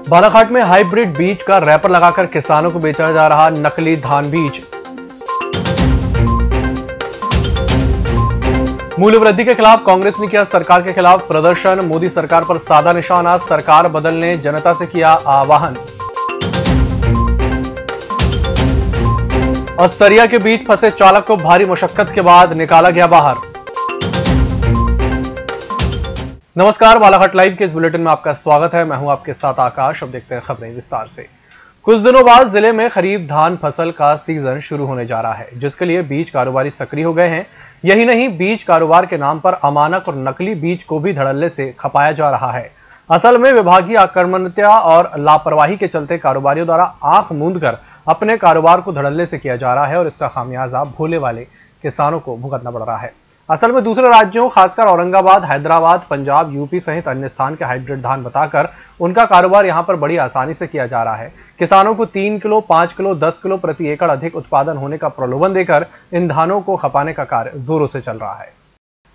बालाघाट में हाइब्रिड बीज का रैपर लगाकर किसानों को बेचा जा रहा नकली धान बीज। मूल्य वृद्धि के खिलाफ कांग्रेस ने किया सरकार के खिलाफ प्रदर्शन। मोदी सरकार पर साधा निशाना, सरकार बदलने जनता से किया आह्वान। और सरिया के बीच फंसे चालक को भारी मशक्कत के बाद निकाला गया बाहर। नमस्कार, बालाघाट लाइव के इस बुलेटिन में आपका स्वागत है। मैं हूं आपके साथ आकाश। अब देखते हैं खबरें विस्तार से। कुछ दिनों बाद जिले में खरीफ धान फसल का सीजन शुरू होने जा रहा है, जिसके लिए बीज कारोबारी सक्रिय हो गए हैं। यही नहीं, बीज कारोबार के नाम पर अमानक और नकली बीज को भी धड़ल्ले से खपाया जा रहा है। असल में विभागीय आक्रामकता और लापरवाही के चलते कारोबारियों द्वारा आंख मूंद कर अपने कारोबार को धड़ल्ले से किया जा रहा है और इसका खामियाजा भोले वाले किसानों को भुगतना पड़ रहा है। असल में दूसरे राज्यों, खासकर औरंगाबाद, हैदराबाद, पंजाब, यूपी सहित अन्य स्थान के हाइब्रिड धान बताकर उनका कारोबार यहां पर बड़ी आसानी से किया जा रहा है। किसानों को 3 किलो, 5 किलो, 10 किलो प्रति एकड़ अधिक उत्पादन होने का प्रलोभन देकर इन धानों को खपाने का कार्य जोरों से चल रहा है।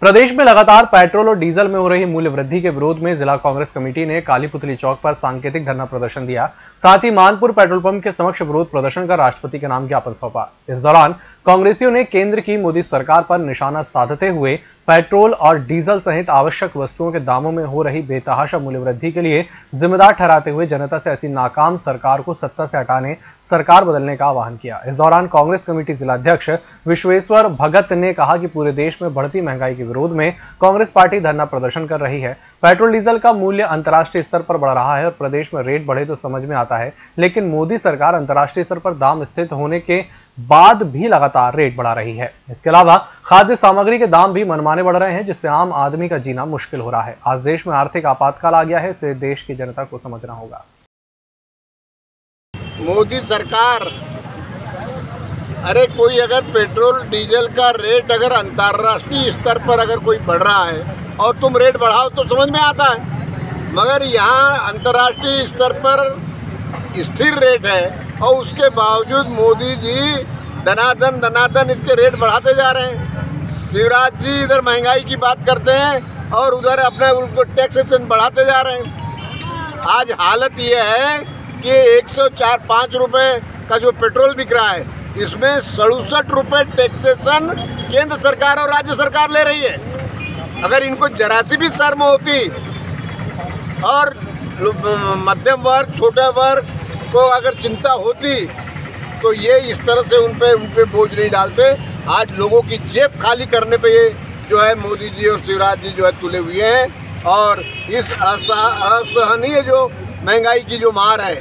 प्रदेश में लगातार पेट्रोल और डीजल में हो रही मूल्य वृद्धि के विरोध में जिला कांग्रेस कमेटी ने काली पुतली चौक पर सांकेतिक धरना प्रदर्शन दिया। साथ ही मानपुर पेट्रोल पंप के समक्ष विरोध प्रदर्शन कर राष्ट्रपति के नाम ज्ञापन सौंपा। इस दौरान कांग्रेसियों ने केंद्र की मोदी सरकार पर निशाना साधते हुए पेट्रोल और डीजल सहित आवश्यक वस्तुओं के दामों में हो रही बेतहाशा मूल्य वृद्धि के लिए जिम्मेदार ठहराते हुए जनता से ऐसी नाकाम सरकार को सत्ता से हटाने, सरकार बदलने का आह्वान किया। इस दौरान कांग्रेस कमेटी जिलाध्यक्ष विश्वेश्वर भगत ने कहा कि पूरे देश में बढ़ती महंगाई के विरोध में कांग्रेस पार्टी धरना प्रदर्शन कर रही है। पेट्रोल डीजल का मूल्य अंतर्राष्ट्रीय स्तर पर बढ़ रहा है और प्रदेश में रेट बढ़े तो समझ में आता है, लेकिन मोदी सरकार अंतर्राष्ट्रीय स्तर पर दाम स्थित होने के बाद भी लगातार रेट बढ़ा रही है। इसके अलावा खाद्य सामग्री के दाम भी मनमाने बढ़ रहे हैं, जिससे आम आदमी का जीना मुश्किल हो रहा है। आज देश में आर्थिक आपातकाल आ गया है, इसे देश की जनता को समझना होगा। मोदी सरकार, अरे कोई अगर पेट्रोल डीजल का रेट अगर अंतर्राष्ट्रीय स्तर पर अगर कोई बढ़ रहा है और तुम रेट बढ़ाओ तो समझ में आता है, मगर यहाँ अंतर्राष्ट्रीय स्तर पर स्थिर रेट है और उसके बावजूद मोदी जी दनादन इसके रेट बढ़ाते जा रहे हैं। शिवराज जी इधर महंगाई की बात करते हैं और उधर अपने उनको टैक्सेशन बढ़ाते जा रहे हैं। आज हालत ये है कि 104-5 रुपये का जो पेट्रोल बिक रहा है, इसमें 67 रुपये टैक्सेशन केंद्र सरकार और राज्य सरकार ले रही है। अगर इनको जरा सी भी शर्म होती और मध्यम वर्ग, छोटा वर्ग को अगर चिंता होती तो ये इस तरह से उन पे बोझ नहीं डालते। आज लोगों की जेब खाली करने पे ये जो है मोदी जी और शिवराज जी जो है तुले हुए हैं और इस असहनीय जो महंगाई की जो मार है,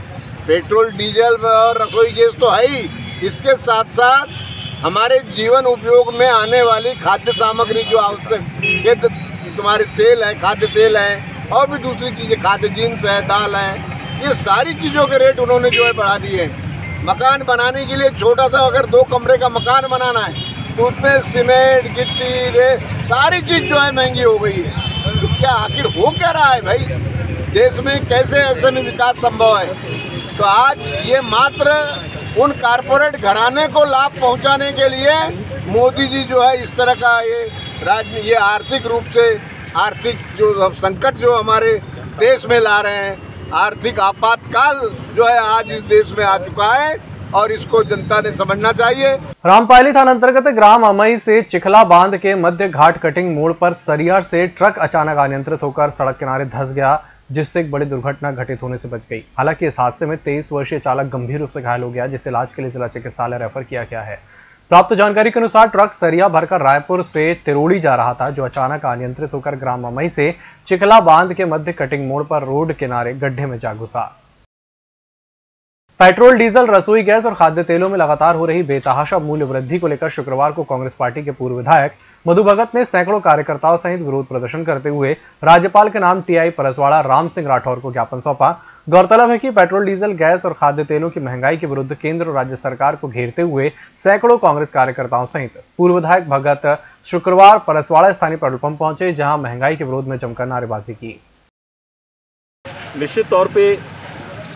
पेट्रोल डीजल और रसोई गैस तो है ही, इसके साथ साथ हमारे जीवन उपयोग में आने वाली खाद्य सामग्री जो आवश्यक तुम्हारे तेल है, खाद्य तेल है और भी दूसरी चीज़ें, खाद्य जींस है, दाल है, ये सारी चीज़ों के रेट उन्होंने जो है बढ़ा दिए हैं। मकान बनाने के लिए छोटा सा अगर 2 कमरे का मकान बनाना है तो उसमें सीमेंट, गिट्टी, सारी चीज़ जो है महंगी हो गई है। तो क्या आखिर हो क्या रहा है भाई देश में? कैसे ऐसे में विकास संभव है? तो आज ये मात्र उन कारपोरेट घराने को लाभ पहुंचाने के लिए मोदी जी जो है इस तरह का ये आर्थिक रूप से आर्थिक जो संकट जो हमारे देश में ला रहे हैं, आर्थिक आपातकाल जो है आज इस देश में आ चुका है और इसको जनता ने समझना चाहिए। रामपायली थाना अंतर्गत ग्राम अमई से चिखला बांध के मध्य घाट कटिंग मोड़ पर सरिया से ट्रक अचानक अनियंत्रित होकर सड़क किनारे धंस गया, जिससे एक बड़ी दुर्घटना घटित होने से बच गई। हालांकि इस हादसे में 23 वर्षीय चालक गंभीर रूप से घायल हो गया, जिसे इलाज के लिए जिला चिकित्सालय रेफर किया गया है। प्राप्त जानकारी के अनुसार ट्रक सरिया भरकर रायपुर से तिरोड़ी जा रहा था, जो अचानक अनियंत्रित होकर ग्राम अमई से चिखला बांध के मध्य कटिंग मोड़ पर रोड किनारे गड्ढे में जा घुसा। पेट्रोल, डीजल, रसोई गैस और खाद्य तेलों में लगातार हो रही बेतहाशा मूल्य वृद्धि को लेकर शुक्रवार को कांग्रेस पार्टी के पूर्व विधायक मधु भगत ने सैकड़ों कार्यकर्ताओं सहित विरोध प्रदर्शन करते हुए राज्यपाल के नाम टीआई परसवाड़ा राम सिंह राठौर को ज्ञापन सौंपा। गौरतलब है कि पेट्रोल, डीजल, गैस और खाद्य तेलों की महंगाई के विरुद्ध केंद्र और राज्य सरकार को घेरते हुए सैकड़ों कांग्रेस कार्यकर्ताओं सहित पूर्व विधायक भगत शुक्रवार परसवाड़ा स्थानीय पेट्रोल पंप पहुंचे, जहां महंगाई के विरोध में जमकर नारेबाजी की। निश्चित तौर पे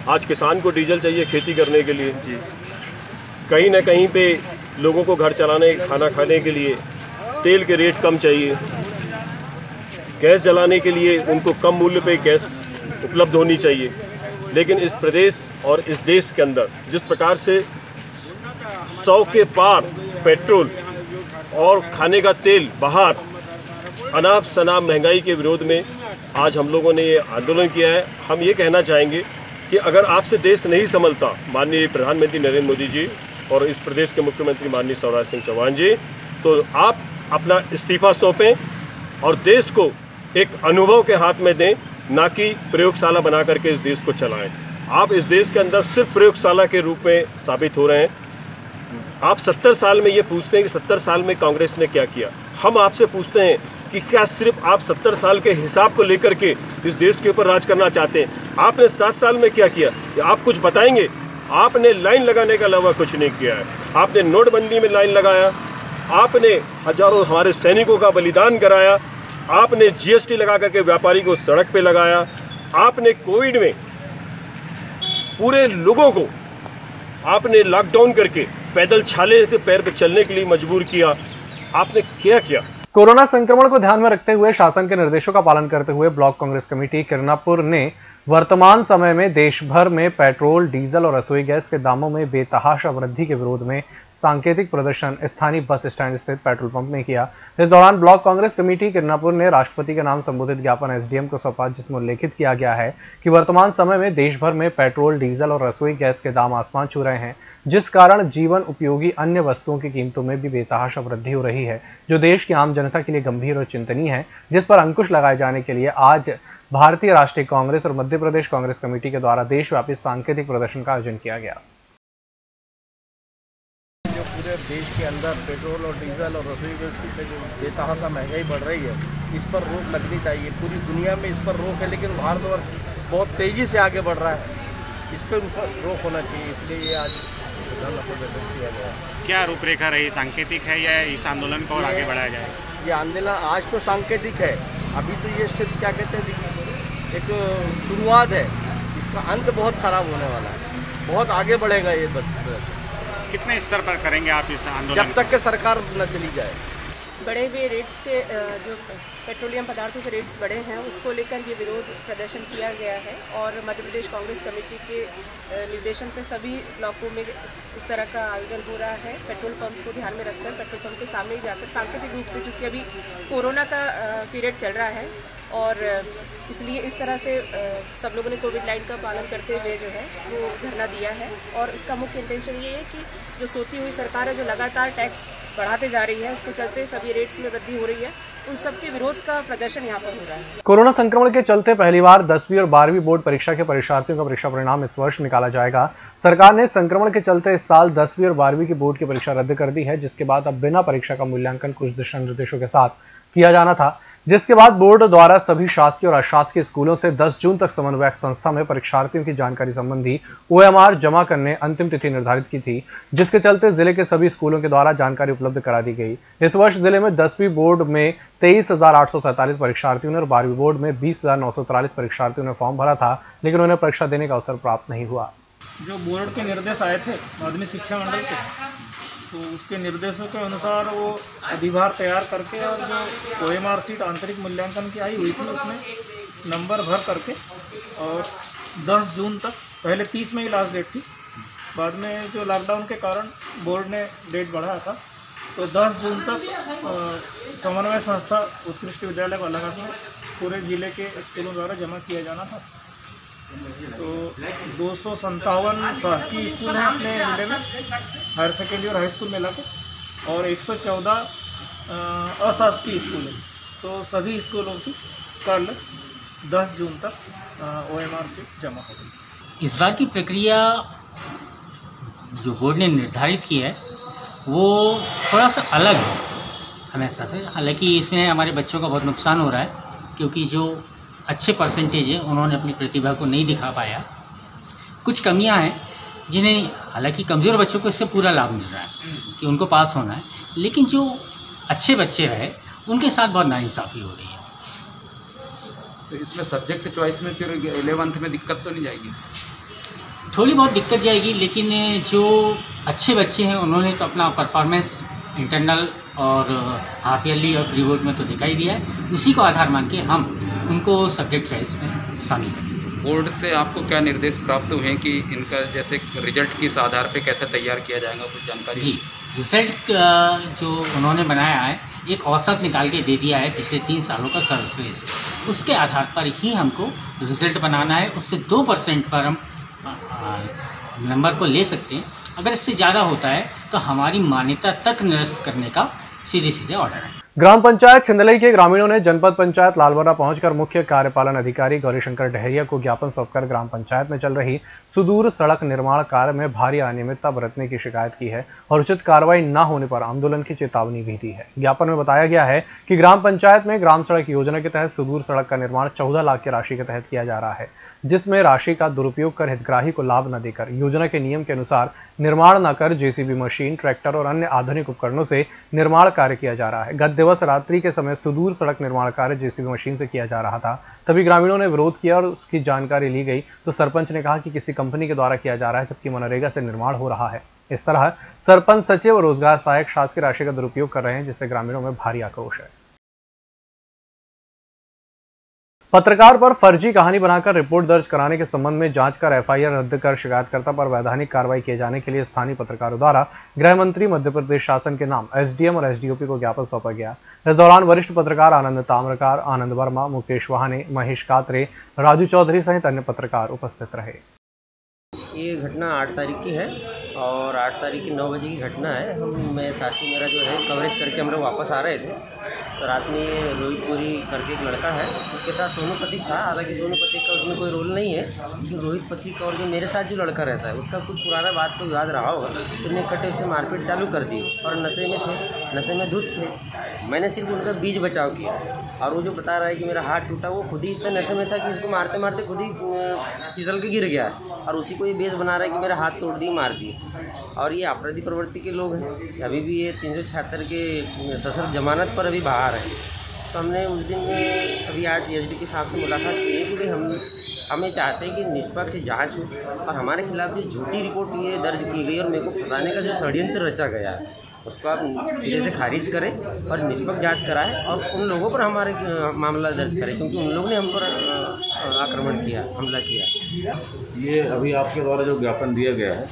आज किसान को डीजल चाहिए खेती करने के लिए, कहीं ना कहीं पे लोगों को घर चलाने, खाना खाने के लिए तेल के रेट कम चाहिए, गैस जलाने के लिए उनको कम मूल्य पे गैस उपलब्ध होनी चाहिए। लेकिन इस प्रदेश और इस देश के अंदर जिस प्रकार से 100 के पार पेट्रोल और खाने का तेल बाहर अनाप शनाप महंगाई के विरोध में आज हम लोगों ने ये आंदोलन किया है। हम ये कहना चाहेंगे कि अगर आपसे देश नहीं संभलता, माननीय प्रधानमंत्री नरेंद्र मोदी जी और इस प्रदेश के मुख्यमंत्री माननीय शिवराज सिंह चौहान जी, तो आप अपना इस्तीफा सौंपें और देश को एक अनुभव के हाथ में दें, ना कि प्रयोगशाला बना करके इस देश को चलाएं। आप इस देश के अंदर सिर्फ प्रयोगशाला के रूप में साबित हो रहे हैं। आप 70 साल में ये पूछते हैं कि 70 साल में कांग्रेस ने क्या किया। हम आपसे पूछते हैं कि क्या सिर्फ आप 70 साल के हिसाब को लेकर के इस देश के ऊपर राज करना चाहते हैं? आपने 7 साल में क्या किया, आप कुछ बताएंगे? आपने लाइन लगाने के अलावा कुछ नहीं किया है। आपने नोटबंदी में लाइन लगाया, आपने हजारों हमारे सैनिकों का बलिदान कराया, आपने जीएसटी लगा करके व्यापारी को सड़क पे लगाया, आपने कोविड में पूरे लोगों को आपने लॉकडाउन करके पैदल छाले से पैर पे चलने के लिए मजबूर किया। आपने क्या किया? कोरोना संक्रमण को ध्यान में रखते हुए शासन के निर्देशों का पालन करते हुए ब्लॉक कांग्रेस कमेटी किरनापुर ने वर्तमान समय में देश भर में पेट्रोल, डीजल और रसोई गैस के दामों में बेतहाशा वृद्धि के विरोध में सांकेतिक प्रदर्शन स्थानीय बस स्टैंड स्थित पेट्रोल पंप में किया। इस दौरान ब्लॉक कांग्रेस कमेटी किरनापुर ने राष्ट्रपति के नाम संबोधित ज्ञापन एसडीएम को सौंपा, जिसमें उल्लेखित किया गया है कि वर्तमान समय में देश भर में पेट्रोल, डीजल और रसोई गैस के दाम आसमान छू रहे हैं, जिस कारण जीवन उपयोगी अन्य वस्तुओं की कीमतों में भी बेतहाशा वृद्धि हो रही है, जो देश की आम जनता के लिए गंभीर और चिंतनीय है, जिस पर अंकुश लगाए जाने के लिए आज भारतीय राष्ट्रीय कांग्रेस और मध्य प्रदेश कांग्रेस कमेटी के द्वारा देशव्यापी सांकेतिक प्रदर्शन का आयोजन किया गया। जो पूरे देश के अंदर पेट्रोल और डीजल और रसोई गैस की जो बेतहाशा महंगाई बढ़ रही है, इस पर रोक लगनी चाहिए। पूरी दुनिया में इस पर रोक है, लेकिन भारतवर्ष बहुत तेज़ी से आगे बढ़ रहा है, इस पर रोक होना चाहिए। इसलिए ये आज प्रदर्शन किया गया। क्या रूपरेखा रही, सांकेतिक है या इस आंदोलन को और आगे बढ़ाया जाए? ये आंदोलन आज तो सांकेतिक है, अभी तो ये सिर्फ क्या कहते हैं, एक शुरुआत है, इसका अंत बहुत खराब होने वाला है, बहुत आगे बढ़ेगा ये। कितने स्तर पर करेंगे आप इस आंदोलन? जब तक के सरकार न चली जाए। बढ़े हुए रेट्स के जो पेट्रोलियम पदार्थों के रेट्स बढ़े हैं, उसको लेकर ये विरोध प्रदर्शन किया गया है और मध्य प्रदेश कांग्रेस कमेटी के निर्देशन पर सभी ब्लॉकों में इस तरह का आयोजन हो रहा है। पेट्रोल पंप को ध्यान में रखकर पेट्रोल पंप के सामने ही जाकर सांकेतिक रूप से, चूँकि अभी कोरोना का पीरियड चल रहा है और इसलिए इस तरह से सब लोगों ने कोविड-19 का पालन करते हुए जो है वो धरना दिया है। और इसका मुख्य इंटेंशन ये है कि जो सोती हुई सरकार है, जो लगातार टैक्स बढ़ाते जा रही है, उसको चलते सभी रेट्स में वृद्धि हो रही है, उन सबके विरोध का प्रदर्शन यहाँ पर हो रहा है। कोरोना संक्रमण के चलते पहली बार 10वीं और 12वीं बोर्ड परीक्षा के परीक्षार्थियों का परीक्षा परिणाम इस वर्ष निकाला जाएगा। सरकार ने संक्रमण के चलते इस साल 10वीं और 12वीं की बोर्ड की परीक्षा रद्द कर दी है, जिसके बाद अब बिना परीक्षा का मूल्यांकन कुछ दिशा निर्देशों के साथ किया जाना था, जिसके बाद बोर्ड द्वारा सभी शासकीय और अशासकीय स्कूलों से 10 जून तक समन्वयक संस्था में परीक्षार्थियों की जानकारी संबंधी OMR जमा करने अंतिम तिथि निर्धारित की थी, जिसके चलते जिले के सभी स्कूलों के द्वारा जानकारी उपलब्ध करा दी गई। इस वर्ष जिले में 10वीं बोर्ड में 23,847 परीक्षार्थियों ने और 12वीं बोर्ड में 20,943 परीक्षार्थियों ने फॉर्म भरा था, लेकिन उन्हें परीक्षा देने का अवसर प्राप्त नहीं हुआ। जो बोर्ड के निर्देश आए थे माध्यमिक शिक्षा मंडल के, तो उसके निर्देशों के अनुसार वो अधिभार तैयार करके और जो OMR सीट आंतरिक मूल्यांकन की आई हुई थी उसमें नंबर भर करके और 10 जून तक, पहले 30 में ही लास्ट डेट थी, बाद में जो लॉकडाउन के कारण बोर्ड ने डेट बढ़ाया था, तो 10 जून तक समन्वय संस्था उत्कृष्ट विद्यालय को अलग में पूरे जिले के स्कूलों द्वारा जमा किया जाना था। तो 257 शासकीय स्कूल हैं अपने जिले में, हायर सेकेंडरी और हाई स्कूल मिला के, और 114 अशासकीय स्कूल हैं। तो सभी स्कूलों की कल 10 जून तक OMR सीट जमा हो गई। इस बार की प्रक्रिया जो बोर्ड ने निर्धारित की है वो थोड़ा सा अलग है हमेशा से। हालांकि इसमें हमारे बच्चों का बहुत नुकसान हो रहा है, क्योंकि जो अच्छे परसेंटेज है उन्होंने अपनी प्रतिभा को नहीं दिखा पाया। कुछ कमियां हैं जिन्हें, हालांकि कमज़ोर बच्चों को इससे पूरा लाभ मिल रहा है कि उनको पास होना है, लेकिन जो अच्छे बच्चे रहे उनके साथ बहुत नाइंसाफ़ी हो रही है। तो इसमें सब्जेक्ट चॉइस में फिर 11th में दिक्कत तो नहीं जाएगी? थोड़ी बहुत दिक्कत जाएगी, लेकिन जो अच्छे बच्चे हैं उन्होंने तो अपना परफॉर्मेंस इंटरनल और हाफ ईयरली और प्री बोर्ड में तो दिखाई दिया है। उसी को आधार मान के हम उनको सब्जेक्ट चॉइस में शामिल करेंगे। बोर्ड से आपको क्या निर्देश प्राप्त हुए हैं कि इनका जैसे रिजल्ट किस आधार पे कैसे तैयार किया जाएगा, कुछ जानकारी? जी, रिजल्ट जो उन्होंने बनाया है एक औसत निकाल के दे दिया है पिछले 3 सालों का सर्विस, उसके आधार पर ही हमको रिजल्ट बनाना है। उससे 2% पर हम नंबर को ले सकते हैं। अगर इससे ज़्यादा होता है तो हमारी मान्यता तक निरस्त करने का सीधे ऑर्डर है। ग्राम पंचायत छिंदलई के ग्रामीणों ने जनपद पंचायत लालबर्रा पहुंचकर मुख्य कार्यपालन अधिकारी गौरीशंकर डहरिया को ज्ञापन सौंपकर ग्राम पंचायत में चल रही सुदूर सड़क निर्माण कार्य में भारी अनियमितता बरतने की शिकायत की है और उचित कार्रवाई न होने पर आंदोलन की चेतावनी भी दी है। ज्ञापन में बताया गया है कि ग्राम पंचायत में ग्राम सड़क योजना के तहत सुदूर सड़क का निर्माण 14 लाख की राशि के तहत किया जा रहा है, जिसमें राशि का दुरुपयोग कर हितग्राही को लाभ न देकर योजना के नियम के अनुसार निर्माण न कर जेसीबी मशीन, ट्रैक्टर और अन्य आधुनिक उपकरणों से निर्माण कार्य किया जा रहा है। गत दिवस रात्रि के समय सुदूर सड़क निर्माण कार्य जेसीबी मशीन से किया जा रहा था, तभी ग्रामीणों ने विरोध किया और उसकी जानकारी ली गई तो सरपंच ने कहा कि किसी कंपनी के द्वारा किया जा रहा है, जबकि मनरेगा से निर्माण हो रहा है। इस तरह सरपंच सचिव और रोजगार सहायक शासकीय राशि का दुरुपयोग कर रहे हैं, जिससे ग्रामीणों में भारी आक्रोश है। पत्रकार पर फर्जी कहानी बनाकर रिपोर्ट दर्ज कराने के संबंध में जांच कर एफआईआर रद्द कर शिकायतकर्ता पर वैधानिक कार्रवाई किए जाने के लिए स्थानीय पत्रकारों द्वारा गृह मंत्री मध्य प्रदेश शासन के नाम एसडीएम और एसडीओपी को ज्ञापन सौंपा गया। इस दौरान वरिष्ठ पत्रकार आनंद ताम्रकार, आनंद वर्मा, मुकेश वाहने, महेश कात्रे, राजू चौधरी सहित अन्य पत्रकार उपस्थित रहे। ये घटना 8 तारीख की है और 8 तारीख की 9 बजे की घटना है। मैं साथी मेरा जो है कवरेज करके हम लोग वापस आ रहे थे तो रात में रोहितपुरी करके एक लड़का है, उसके साथ सोनू प्रतीक था। हालांकि सोनू प्रतीक का उसमें कोई रोल नहीं है, लेकिन रोहित प्रतीक और जो मेरे साथ जो लड़का रहता है उसका कुछ पुराना बात तो याद रहा होगा। उसने इकट्ठे उससे मारपीट चालू कर दी और नशे में थे, नशे में धुत थे। मैंने सिर्फ उनका बीच बचाव किया और वो जो बता रहा है कि मेरा हाथ टूटा, वो खुद ही इतना नशे में था कि उसको मारते मारते खुद ही फिसल के गिर गया और उसी को ये बेस बना रहा है कि मेरा हाथ तोड़ दी, मार दी। और ये आपराधिक प्रवृत्ति के लोग हैं। अभी भी ये 376 के सशर्त जमानत पर अभी बाहर है। तो हमने उस दिन अभी आज एसडी के साहब से मुलाकात की है कि हमें चाहते हैं कि निष्पक्ष जांच हो और हमारे खिलाफ जो झूठी रिपोर्ट ये दर्ज की गई और मेरे को फंसाने का जो षड्यंत्र रचा गया है उसको आप सिरे से खारिज करें और निष्पक्ष जांच कराएं और उन लोगों पर हमारे मामला दर्ज करें, क्योंकि उन लोगों ने हम पर आक्रमण किया, हमला किया। ये अभी आपके द्वारा जो ज्ञापन दिया गया है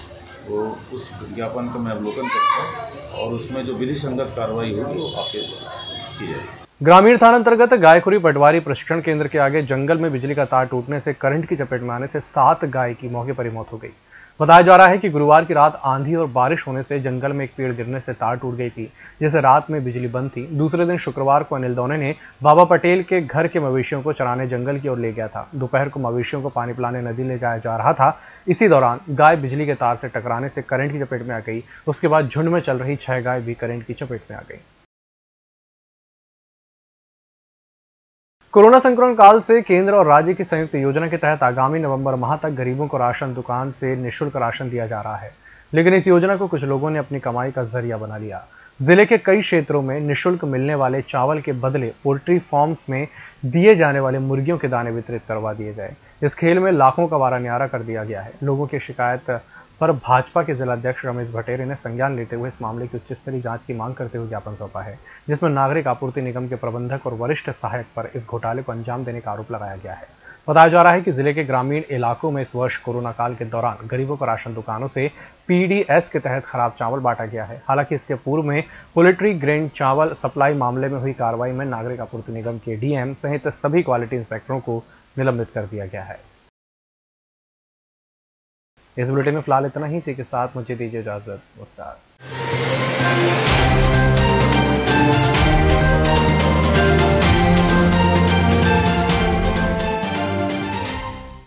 वो उस ज्ञापन का मैं अवलोकन करूँगा और उसमें जो विधि संगत कार्रवाई होगी वो आपके की जाएगी। ग्रामीण थाना अंतर्गत गायखुरी पटवारी प्रशिक्षण केंद्र के आगे जंगल में बिजली का तार टूटने से करंट की चपेट में आने से 7 गाय की मौके पर ही मौत हो गई। बताया जा रहा है कि गुरुवार की रात आंधी और बारिश होने से जंगल में एक पेड़ गिरने से तार टूट गई थी, जिससे रात में बिजली बंद थी। दूसरे दिन शुक्रवार को अनिल दौने ने बाबा पटेल के घर के मवेशियों को चराने जंगल की ओर ले गया था। दोपहर को मवेशियों को पानी पिलाने नदी ले जाया जा रहा था। इसी दौरान गाय बिजली के तार से टकराने से करंट की चपेट में आ गई। उसके बाद झुंड में चल रही 6 गाय भी करंट की चपेट में आ गई। कोरोना संक्रमण काल से केंद्र और राज्य की संयुक्त योजना के तहत आगामी नवंबर माह तक गरीबों को राशन दुकान से निःशुल्क राशन दिया जा रहा है, लेकिन इस योजना को कुछ लोगों ने अपनी कमाई का जरिया बना लिया। जिले के कई क्षेत्रों में निःशुल्क मिलने वाले चावल के बदले पोल्ट्री फार्म्स में दिए जाने वाले मुर्गियों के दाने वितरित करवा दिए गए। इस खेल में लाखों का वारा न्यारा कर दिया गया है। लोगों की शिकायत पर भाजपा के जिलाध्यक्ष रमेश भटेरे ने संज्ञान लेते हुए इस मामले की उच्च स्तरीय जांच की मांग करते हुए ज्ञापन सौंपा है, जिसमें नागरिक आपूर्ति निगम के प्रबंधक और वरिष्ठ सहायक पर इस घोटाले को अंजाम देने का आरोप लगाया गया है। बताया जा रहा है कि जिले के ग्रामीण इलाकों में इस वर्ष कोरोना काल के दौरान गरीबों को राशन दुकानों से पीडीएस के तहत खराब चावल बांटा गया है। हालांकि इसके पूर्व में पोल्ट्री ग्रेन चावल सप्लाई मामले में हुई कार्रवाई में नागरिक आपूर्ति निगम के डीएम सहित सभी क्वालिटी इंस्पेक्टरों को निलंबित कर दिया गया है। इस बुलेटिन में फिलहाल इतना ही। इसी के साथ मुझे दीजिए इजाजत। नमस्कार।